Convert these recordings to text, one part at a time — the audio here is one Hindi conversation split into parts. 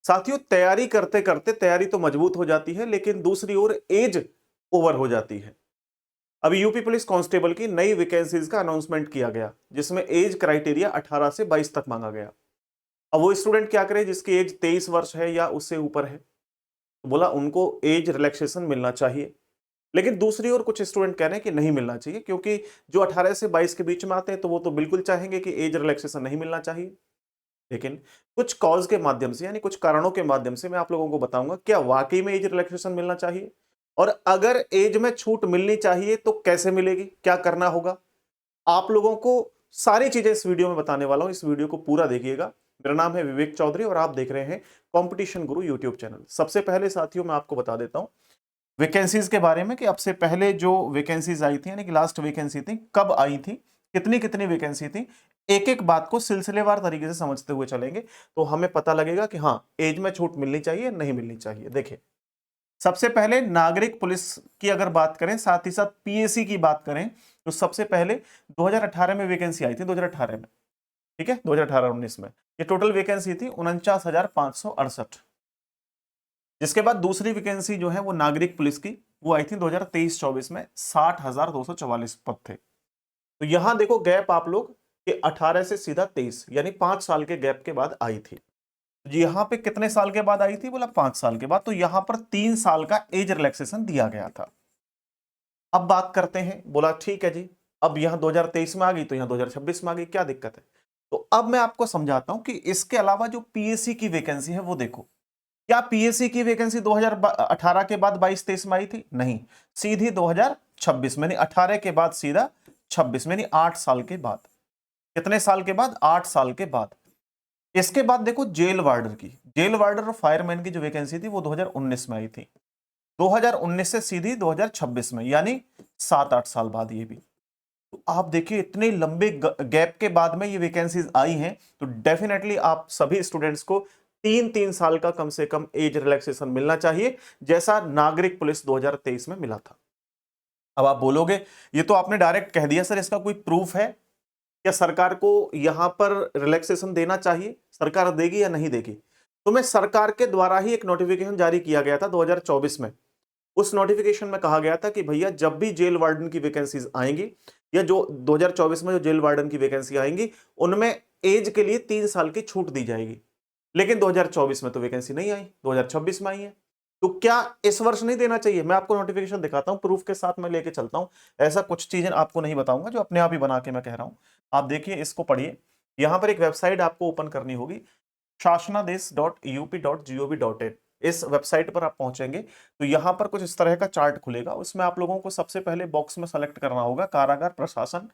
साथियों तैयारी करते करते तैयारी तो मजबूत हो जाती है, लेकिन दूसरी ओर एज ओवर हो जाती है। अभी यूपी पुलिस कांस्टेबल की नई वैकेंसीज का अनाउंसमेंट किया गया, जिसमें एज क्राइटेरिया 18 से 22 तक मांगा गया। अब वो स्टूडेंट क्या करे जिसकी एज 23 वर्ष है या उससे ऊपर है, तो बोला उनको एज रिलैक्सेशन मिलना चाहिए। लेकिन दूसरी ओर कुछ स्टूडेंट कह रहे हैं कि नहीं मिलना चाहिए, क्योंकि जो 18 से 22 के बीच में आते हैं तो वो तो बिल्कुल चाहेंगे कि एज रिलैक्सेशन नहीं मिलना चाहिए। लेकिन कुछ कॉज के माध्यम से, यानी कुछ कारणों के माध्यम से मैं आप लोगों को बताऊंगा क्या वाकई में एज रिलैक्सेशन मिलना चाहिए, और अगर एज में छूट मिलनी चाहिए तो कैसे मिलेगी, क्या करना होगा। आप लोगों को सारी चीजें इस वीडियो में बताने वाला हूं, इस वीडियो को पूरा देखिएगा। मेरा नाम है विवेक चौधरी और आप देख रहे हैं कंपटीशन गुरु यूट्यूब चैनल। सबसे पहले साथियों मैं आपको बता देता हूं वैकेंसीज के बारे में कि अब से पहले जो वैकेंसीज आई थी, यानी कि लास्ट वैकेंसी थी, कब आई थी, कितनी कितनी वैकेंसी थी। एक एक बात को सिलसिलेवार तरीके से समझते हुए चलेंगे तो हमें पता लगेगा कि हाँ एज में छूट मिलनी चाहिए नहीं मिलनी चाहिए। देखिए, सबसे पहले नागरिक पुलिस की अगर बात करें, साथ ही साथ पीएसी की बात करें, तो सबसे पहले 2018 में वैकेंसी आई थी, 2018 में, ठीक है, 2018-19 में ये टोटल वैकेंसी थी 49,568। जिसके बाद दूसरी वैकेंसी जो है वो नागरिक पुलिस की वो आई थी 2023-24 में, 60,244 पद थे। तो यहां देखो गैप आप लोग कि 18 से सीधा 23, यानी 5 साल के गैप के बाद आई थी। तो यहां पे कितने साल के बाद आई थी, बोला 5 साल के बाद, तो यहां पर 3 साल का एज रिलैक्सेशन दिया गया था। अब बात करते हैं, बोला ठीक है जी, अब यहां 2023 में आ गई तो यहां 2026 में आ गई, क्या दिक्कत है। तो अब मैं आपको समझाता हूं कि इसके अलावा जो पीएससी की वैकेंसी है वो देखो। क्या पीएससी की वैकेंसी 2018 के बाद 22-23 में आई थी? नहीं, सीधी 2026 में, 18 के बाद सीधा 26 में, 8 साल के बाद। कितने साल के बाद? 8 साल के बाद। इसके बाद देखो जेल वार्डर की, जेल वार्डर और फायरमैन की जो वैकेंसी थी वो 2019 में आई थी, 2019 से सीधी 2026 में, यानी 7-8 साल बाद ये भी। तो आप देखिए इतने लंबे गैप के बाद में ये वैकेंसीज आई हैं, तो डेफिनेटली आप सभी स्टूडेंट्स को 3-3 साल का कम से कम एज रिलैक्सेशन मिलना चाहिए, जैसा नागरिक पुलिस 2023 में मिला था। अब आप बोलोगे ये तो आपने डायरेक्ट कह दिया सर, इसका कोई प्रूफ है क्या? सरकार को यहां पर रिलैक्सेशन देना चाहिए, सरकार देगी या नहीं देगी? तो मैं सरकार के द्वारा ही एक नोटिफिकेशन जारी किया गया था 2024 में। उस नोटिफिकेशन में कहा गया था कि भैया जब भी जेल वार्डन की वैकेंसीज आएंगी, या जो 2024 में जो जेल वार्डन की वैकेंसी आएंगी, उनमें एज के लिए 3 साल की छूट दी जाएगी। लेकिन 2024 में तो वैकेंसी नहीं आई, 2026 में आई है। तो क्या इस वर्ष नहीं देना चाहिए? मैं आपको नोटिफिकेशन दिखाता हूं, प्रूफ के साथ मैं लेके चलता हूं। ऐसा कुछ चीजें आपको नहीं बताऊंगा जो अपने आप ही बना के मैं कह रहा हूं। आप देखिए, इसको पढ़िए। यहां पर एक वेबसाइट आपको ओपन करनी होगी, शासनादेश.up.gov.in। इस वेबसाइट पर आप पहुंचेंगे तो यहां पर कुछ इस तरह का चार्ट खुलेगा। उसमें आप लोगों को सबसे पहले बॉक्स में सेलेक्ट करना होगा कारागार प्रशासन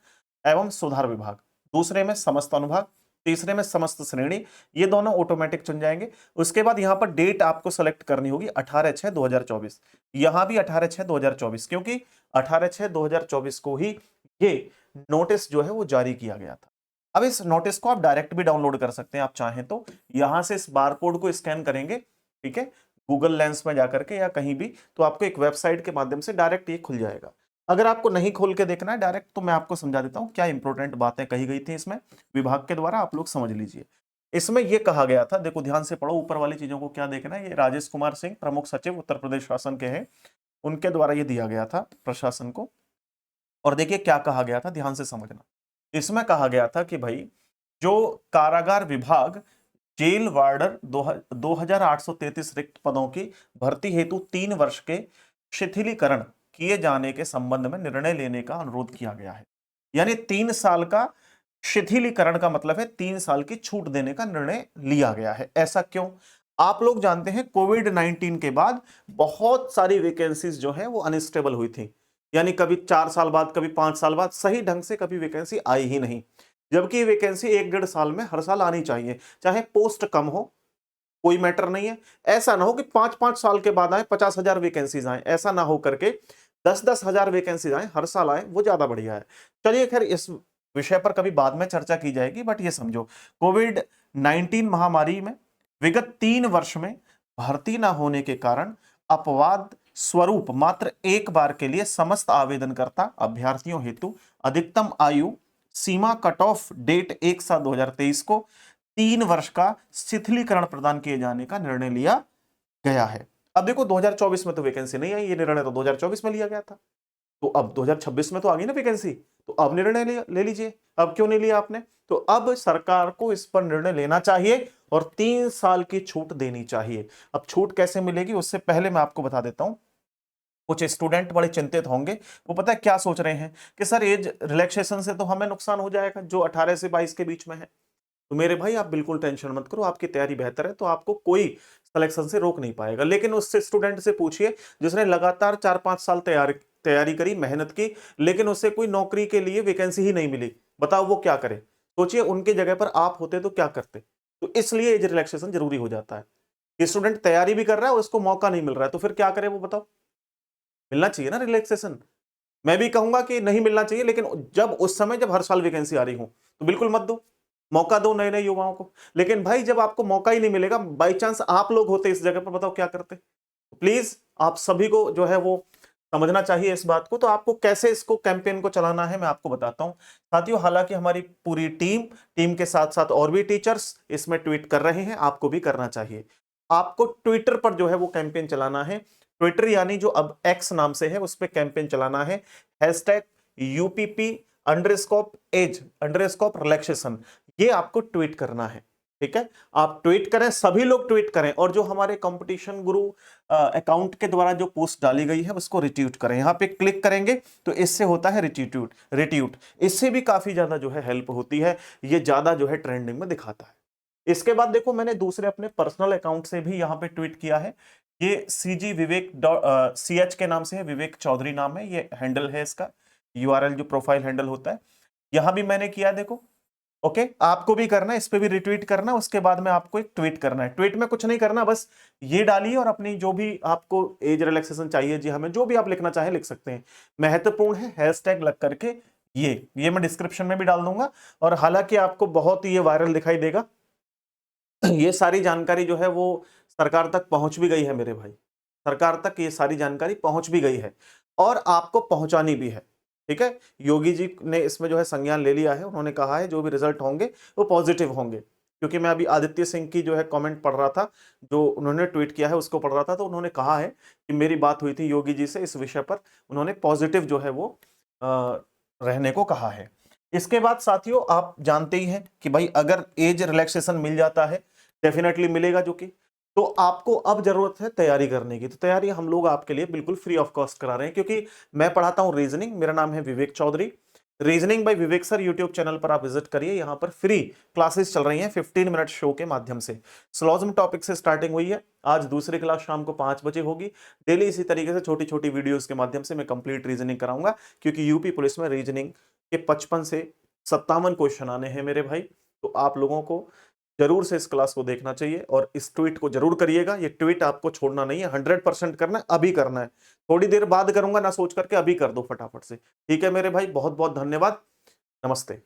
एवं सुधार विभाग, दूसरे में समस्त अनुभाग, तीसरे में समस्त श्रेणी, ये दोनों ऑटोमेटिक चुन जाएंगे। उसके बाद यहां पर डेट आपको सेलेक्ट करनी होगी 18/6/2024। यहां भी 18/6/2024, क्योंकि 18/6/2024 को ही ये नोटिस जो है वो जारी किया गया था। अब इस नोटिस को आप डायरेक्ट भी डाउनलोड कर सकते हैं आप चाहें तो। यहां से इस बारकोड को स्कैन करेंगे, ठीक है, गूगल लेंस में जाकर के या कहीं भी, तो आपको एक वेबसाइट के माध्यम से डायरेक्ट ये खुल जाएगा। अगर आपको नहीं खोल के देखना है डायरेक्ट, तो मैं आपको समझा देता हूं क्या इंपॉर्टेंट बातें कही गई थी इसमें विभाग के द्वारा, आप लोग समझ लीजिए। इसमें यह कहा गया था, देखो ध्यान से पढ़ो, ऊपर वाली चीजों को क्या देखना है। ये राजेश कुमार सिंह, प्रमुख सचिव उत्तर प्रदेश शासन के हैं, उनके द्वारा ये दिया गया था प्रशासन को। और देखिए क्या कहा गया था, ध्यान से समझना। इसमें कहा गया था कि भाई जो कारागार विभाग जेल वार्डर 2833 रिक्त पदों की भर्ती हेतु 3 वर्ष के शिथिलीकरण किए जाने के संबंध में निर्णय लेने का अनुरोध किया गया है। यानी 3 साल का शिथिलीकरण का मतलब है 3 साल की छूट देने का निर्णय लिया गया है। ऐसा क्यों? आप लोग जानते हैं कोविड-19 के बाद बहुत सारी वैकेंसीज जो है वो अनस्टेबल हुई थी, यानी कभी 4 साल बाद, कभी 5 साल बाद, सही ढंग से कभी वैकेंसी आई ही नहीं। जबकि ये वैकेंसी 1-1.5 साल में हर साल आनी चाहिए, चाहे पोस्ट कम हो, कोई मैटर नहीं है। ऐसा ना हो कि 5-5 साल के बाद आए 50,000 वैकेंसीज आए, ऐसा ना हो करके 10-10 हजार वैकेंसीज आए, हर साल आए, वो ज्यादा बढ़िया है। चलिए खैर, इस विषय पर कभी बाद में चर्चा की जाएगी, बट ये समझो कोविड-19 महामारी में विगत 3 वर्ष में भर्ती ना होने के कारण अपवाद स्वरूप मात्र एक बार के लिए समस्त आवेदनकर्ता अभ्यर्थियों हेतु अधिकतम आयु सीमा कट ऑफ डेट 1/7/2023 को 3 वर्ष का शिथिलीकरण प्रदान किए जाने का निर्णय लिया गया है। अब देखो 2024 में तो वैकेंसी नहीं आई, ये निर्णय तो 2024 में लिया गया था, तो अब 2026 में तो आ गई ना वैकेंसी, तो अब निर्णय ले लीजिए। अब क्यों नहीं लिया आपने? तो अब सरकार को इस पर निर्णय लेना चाहिए और 3 साल की छूट देनी चाहिए। अब छूट कैसे मिलेगी उससे पहले मैं आपको बता देता हूं, कुछ स्टूडेंट बड़े चिंतित होंगे। वो पता है क्या सोच रहे हैं कि सर एज रिलैक्सेशन से तो हमें नुकसान हो जाएगा जो 18 से 22 के बीच में है। तो मेरे भाई आप बिल्कुल टेंशन मत करो, आपकी तैयारी बेहतर है तो आपको कोई सिलेक्शन से रोक नहीं पाएगा। लेकिन उससे स्टूडेंट से पूछिए जिसने लगातार 4-5 साल तैयारी करी, मेहनत की, लेकिन उसे कोई नौकरी के लिए वैकेंसी ही नहीं मिली, बताओ वो क्या करे? सोचिए उनके जगह पर आप होते तो क्या करते? तो इसलिए एज रिलैक्सेशन जरूरी हो जाता है कि स्टूडेंट तैयारी भी कर रहा है, उसको मौका नहीं मिल रहा है, तो फिर क्या करे वो बताओ? मिलना चाहिए ना रिलैक्सेशन। मैं भी कहूंगा कि नहीं मिलना चाहिए, लेकिन जब उस समय जब हर साल वैकेंसी आ रही हो तो बिल्कुल मत दो, मौका दो नए नए युवाओं को। लेकिन भाई जब आपको मौका ही नहीं मिलेगा, बाई चांस आप लोग होते इस जगह पर, बताओ क्या करते? प्लीज आप सभी को जो है वो समझना चाहिए इस बात को। तो आपको कैसे इसको कैंपेन को चलाना है मैं आपको बताता हूं साथियों। हालांकि हमारी पूरी टीम के साथ साथ और भी टीचर्स इसमें ट्वीट कर रहे हैं, आपको भी करना चाहिए। आपको ट्विटर पर जो है वो कैंपेन चलाना है। ट्विटर यानी जो अब एक्स नाम से है उस पर कैंपेन चलाना है, हैशटैग यूपीपी एज रिलैक्सेशन, ये आपको ट्वीट करना है। ठीक है, आप ट्वीट करें, सभी लोग ट्वीट करें, और जो हमारे कंपटीशन गुरु अकाउंट के द्वारा जो पोस्ट डाली गई है उसको रिट्वीट करें। यहां पे क्लिक करेंगे तो इससे होता है रिट्वीट, इससे भी काफी ज्यादा जो है हेल्प होती है, ये ज्यादा जो है ट्रेंडिंग में दिखाता है। इसके बाद देखो मैंने दूसरे अपने पर्सनल अकाउंट से भी यहां पे ट्वीट किया है, ये सीजी विवेक CH के नाम से है, विवेक चौधरी नाम है, ये हैंडल है इसका, URL जो प्रोफाइल हैंडल होता है, यहां भी मैंने किया देखो। ओके, आपको भी करना है, इस पे भी रिट्वीट करना, उसके बाद में आपको एक ट्वीट करना है। ट्वीट में कुछ नहीं करना, बस ये डालिए और अपनी जो भी आपको एज रिलैक्सेशन चाहिए जी हमें, जो भी आप लिखना चाहे लिख सकते हैं। महत्वपूर्ण है हैशटैग लग करके, ये मैं डिस्क्रिप्शन में भी डाल दूंगा। और हालांकि आपको बहुत ये वायरल दिखाई देगा, ये सारी जानकारी जो है वो सरकार तक पहुंच भी गई है मेरे भाई, सरकार तक ये सारी जानकारी पहुंच भी गई है और आपको पहुंचानी भी है। ठीक है, योगी जी ने इसमें जो है संज्ञान ले लिया है, उन्होंने कहा है जो भी रिजल्ट होंगे वो पॉजिटिव होंगे। क्योंकि मैं अभी आदित्य सिंह की जो है कमेंट पढ़ रहा था, जो उन्होंने ट्वीट किया है उसको पढ़ रहा था, तो उन्होंने कहा है कि मेरी बात हुई थी योगी जी से इस विषय पर, उन्होंने पॉजिटिव जो है वो रहने को कहा है। इसके बाद साथियों आप जानते ही हैं कि भाई अगर एज रिलैक्सेशन मिल जाता है, डेफिनेटली मिलेगा, जो कि तो आपको अब जरूरत है तैयारी करने की। तो तैयारी हम लोग आपके लिए बिल्कुल फ्री ऑफ कॉस्ट करा रहे हैं, क्योंकि मैं पढ़ाता हूं रीजनिंग, मेरा नाम है Vivek Chaudhary, reasoning by Vivek sir YouTube channel पर आप विजिट करिए, यहां पर फ्री क्लासेस चल रही हैं 15 मिनट शो के माध्यम से। स्लॉजम टॉपिक से स्टार्टिंग हुई है, आज दूसरी क्लास शाम को 5 बजे होगी। डेली इसी तरीके से छोटी छोटी वीडियोस के माध्यम से मैं कंप्लीट रीजनिंग कराऊंगा, क्योंकि यूपी पुलिस में रीजनिंग के 55 से 57 क्वेश्चन आने हैं मेरे भाई। तो आप लोगों को जरूर से इस क्लास को देखना चाहिए और इस ट्वीट को जरूर करिएगा। ये ट्वीट आपको छोड़ना नहीं है, 100% करना है, अभी करना है, थोड़ी देर बाद करूंगा ना सोच करके, अभी कर दो फटाफट से। ठीक है मेरे भाई, बहुत बहुत धन्यवाद, नमस्ते।